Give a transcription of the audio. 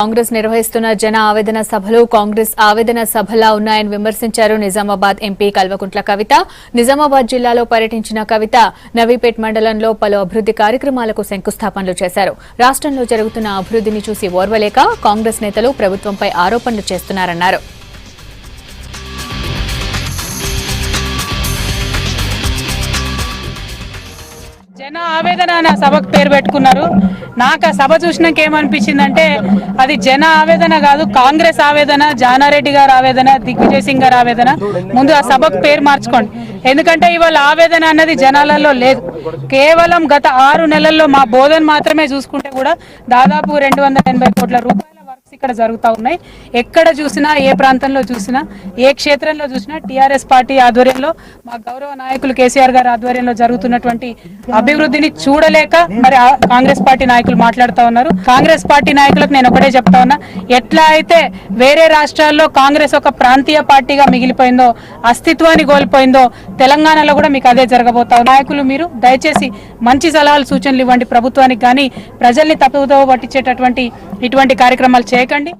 కాంగ్రెస్ నిర్వహిస్తున్న జన ఆవేదన సభలు కాంగ్రెస్ ఆవేదన సభలా ఉన్నాయని విమర్శించారు నిజామాబాద్ ఎంపీ కల్వకుంట్ల కవిత. నిజామాబాద్ జిల్లాలో పర్యటించిన కవిత నవీపేట్ మండలంలో పలు అభివృద్ధి కార్యక్రమాలకు శంకుస్థాపనలు చేశారు. రాష్ట్రంలో జరుగుతున్న అభివృద్ధిని చూసి ఓర్వలేక కాంగ్రెస్ నేతలు ప్రభుత్వంపై ఆరోపణలు చేస్తున్నారన్నారు. జన ఆవేదన అనే సభకు పేరు పెట్టుకున్నారు. నాకు ఆ సభ చూసినాక ఏమనిపించిందంటే అది జన ఆవేదన కాదు, కాంగ్రెస్ ఆవేదన, జానారెడ్డి గారు ఆవేదన, దిగ్విజయ్ సింగ్ గారు ఆవేదన. ముందు ఆ సభకు పేరు మార్చుకోండి. ఎందుకంటే ఇవాళ ఆవేదన అన్నది జనాలలో లేదు. కేవలం గత 6 నెలల్లో మా బోధన మాత్రమే చూసుకుంటే కూడా దాదాపు 280 కోట్ల రూపాయల వర్క్స్ ఇక్కడ జరుగుతూ ఉన్నాయి. ఎక్కడ చూసినా, ఏ ప్రాంతంలో చూసినా, ఏ క్షేత్రంలో చూసినా టీఆర్ఎస్ పార్టీ ఆధ్వర్యంలో, మా గౌరవ నాయకులు కేసీఆర్ గారి ఆధ్వర్యంలో జరుగుతున్నటువంటి అభివృద్ధిని చూడలేక మరి కాంగ్రెస్ పార్టీ నాయకులు మాట్లాడుతూ ఉన్నారు. కాంగ్రెస్ పార్టీ నాయకులకు నేను ఒకటే చెప్తా ఉన్నా, ఎట్లా అయితే వేరే రాష్ట్రాల్లో కాంగ్రెస్ ఒక ప్రాంతీయ పార్టీగా మిగిలిపోయిందో, అస్తిత్వాన్ని కోల్పోయిందో, తెలంగాణలో కూడా మీకు అదే జరగబోతా. నాయకులు మీరు దయచేసి మంచి సలహాలు, సూచనలు ఇవ్వండి ప్రభుత్వానికి, కానీ ప్రజల్ని తప్పుదోవ పట్టించేటటువంటి ఇటువంటి కార్యక్రమాలు చేయకండి.